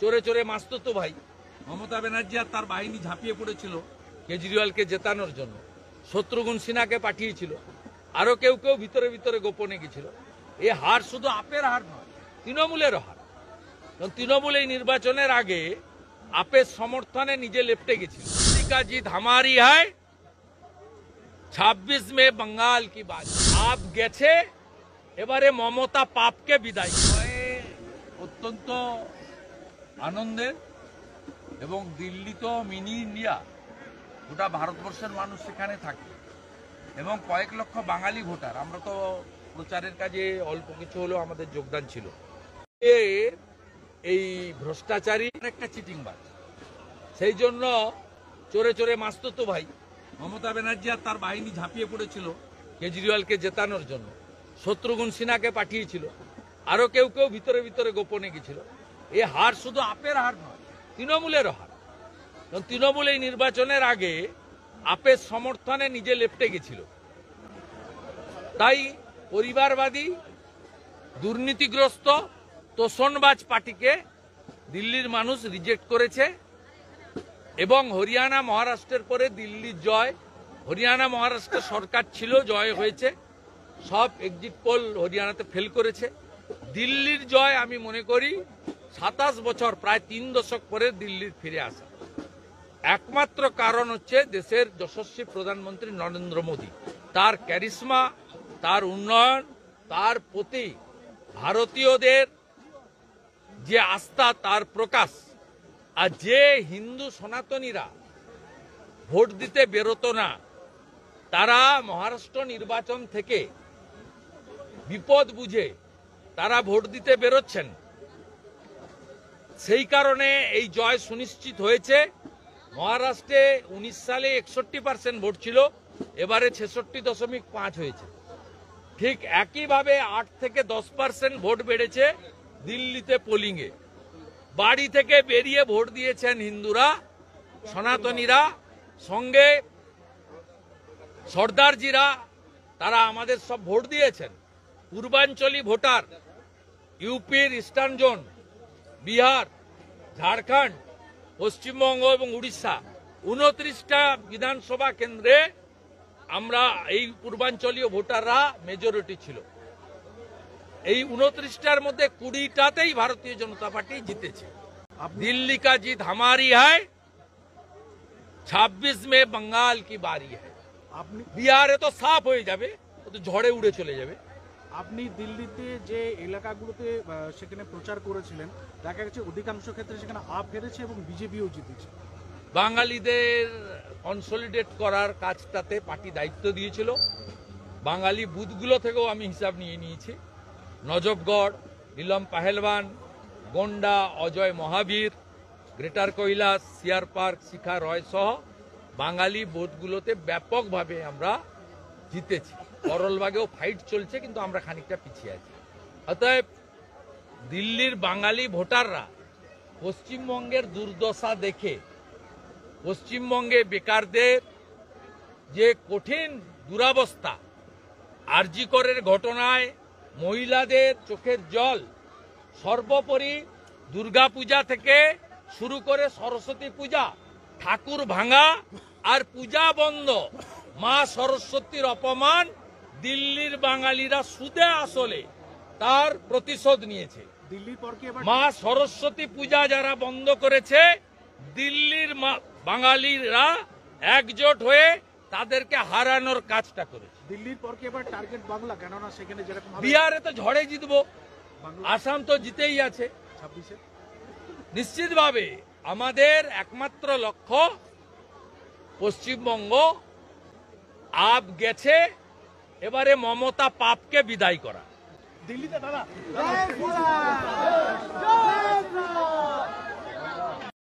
চোরে চোরে মাসতুতো ভাই মমতা ব্যানার্জি আর তার বাহিনী ঝাঁপিয়ে পড়েছিল কেজরিওয়ালকে জেতানোর জন্য। শত্রুঘ্ন সিনহাকে পাঠিয়েছিল, আরো কেউ কেউ ভিতরে ভিতরে গোপনে গেছিল। এই হার শুধু আপের হার নয়, তৃণমূলের হার। কারণ তৃণমূল এই নির্বাচনের আগে আপের সমর্থনে নিজে লেপটে গেছিল। का जीत हमारी है, 26 में बंगाल की बात। आप গেছে, এবারে মমতা পাপকে বিদায়। অত্যন্ত আনন্দের, এবং দিল্লি তো মিনি ইন্ডিয়া, গোটা ভারতবর্ষের মানুষ সেখানে থাকে এবং কয়েক লক্ষ বাঙালি ভোটার। আমরা তো প্রচারের কাজে অল্প কিছু হলেও আমাদের যোগদান ছিল। এই ভ্রষ্টাচারী একটা চিটিংবাজ, সেই জন্য চোরে চোরে মাসতুতো ভাই মমতা ব্যানার্জি আর তার বাহিনী ঝাঁপিয়ে পড়েছিল কেজরিওয়ালকে জেতানোর জন্য। শত্রুঘ্ন সিনহাকে পাঠিয়েছিল, আরো কেউ কেউ ভিতরে ভিতরে গোপনে গেছিল। এই হার শুধু আপের হার নয়, তৃণমূলের হার। কারণ তৃণমূল এই নির্বাচনের আগে আপের সমর্থনে নিজে লেপটে গেছিল। তাই পরিবারবাদী, দুর্নীতিগ্রস্ত, তোষণবাজ পার্টিকে দিল্লির মানুষ রিজেক্ট করেছে। এবং হরিয়ানা মহারাষ্ট্রের পরে দিল্লির জয়। হরিয়ানা মহারাষ্ট্রের সরকার ছিল, জয় হয়েছে, সব এক্সিট পোল হরিয়ানাতে ফেল করেছে। দিল্লির জয় আমি মনে করি 27 বছর, প্রায় 3 দশক পরে দিল্লির ফিরে আসা। একমাত্র কারণ হচ্ছে দেশের যশস্বী প্রধানমন্ত্রী নরেন্দ্র মোদী, তার ক্যারিশমা, তার উন্নয়ন, তার প্রতি ভারতীয়দের যে আস্থা, তার প্রকাশ। আর যে হিন্দু সনাতনীরা ভোট দিতে বেরোতো না, তারা মহারাষ্ট্র নির্বাচন থেকে বিপদ বুঝে তারা ভোট দিতে বেরোচ্ছেন। সেই কারণে এই জয় সুনিশ্চিত হয়েছে। মহারাষ্ট্রে 19 সালে 61% ভোট ছিল, এবারে 66.5 হয়েছে। ঠিক একইভাবে 8 থেকে 10% ভোট বেড়েছে দিল্লিতে পোলিংয়ে। বাড়ি থেকে বেরিয়ে ভোট দিয়েছেন হিন্দুরা, সনাতনীরা, সঙ্গে সর্দারজিরা, তারা আমাদের সব ভোট দিয়েছেন। পূর্বাঞ্চলী ভোটার, ইউপির ইস্টার্ন জোন, বিহার, ঝাড়খণ্ড, পশ্চিমবঙ্গ এবং উড়িষ্যা, 29টা বিধানসভা কেন্দ্রে আমরা এই পূর্বাঞ্চলীয় ভোটাররা মেজরিটি ছিল। এই 29টার মধ্যে 20টাতেই ভারতীয় জনতা পার্টি জিতেছে। দিল্লি का जीत हमारी है, 26 में बंगाल की बारी है। বিহারে তো সাফ হয়ে যাবে, তো ঝড়ে উড়ে চলে যাবে। আপনি দিল্লিতে যে এলাকাগুলোতে সেখানে প্রচার করেছিলেন, দেখা গেছে অধিকাংশ ক্ষেত্রে সেখানে আপ হেরেছে এবং বিজেপিও জিতেছে। বাঙালিদের কনসলিডেট করার কাজটাতে পার্টি দায়িত্ব দিয়েছিল। বাঙালি বুথগুলো থেকেও আমি হিসাব নিয়ে নিয়েছি। নজফগড়, নীলম পাহেলবান, গোন্ডা, অজয় মহাবীর, গ্রেটার কৈলাস, সিয়ার পার্ক, শিখা রয় সহ বাঙালি বুথগুলোতে ব্যাপকভাবে আমরা জিতেছি। করলবাগেও ফাইট চলছে, কিন্তু আমরা খানিকটা পিছিয়ে আছি। অতএব দিল্লির বাঙালি ভোটাররা পশ্চিমবঙ্গের দুর্দশা দেখে, পশ্চিমবঙ্গে বেকারদের যে কঠিন দুরবস্থা, আরজি করের ঘটনায় মহিলাদের চোখের জল, সর্বোপরি দুর্গাপূজা থেকে শুরু করে সরস্বতী পূজা, ঠাকুর ভাঙা আর পূজা বন্ধ, মা সরস্বতীর অপমান, দিল্লির বাঙালিরা সুদে আসলে তার প্রতিশোধ নিয়েছে। মা সরস্বতী পূজা যারা বন্ধ করেছে, দিল্লির বাঙালিরা একজোট হয়ে তাদেরকে হারানোর কাজটা করেছে। দিল্লির পর কি এবার টার্গেট বাংলা? কেননা সেখানে যেরকম বিহারে তো ঝড়ে জিতবো, আসাম তো জিতেই আছে 26-এ। নিশ্চিতভাবে আমাদের একমাত্র লক্ষ্য পশ্চিমবঙ্গ। আপ গেছে, এবারে মমতা পাপকে বিদায় করা। দিল্লিতে দাদা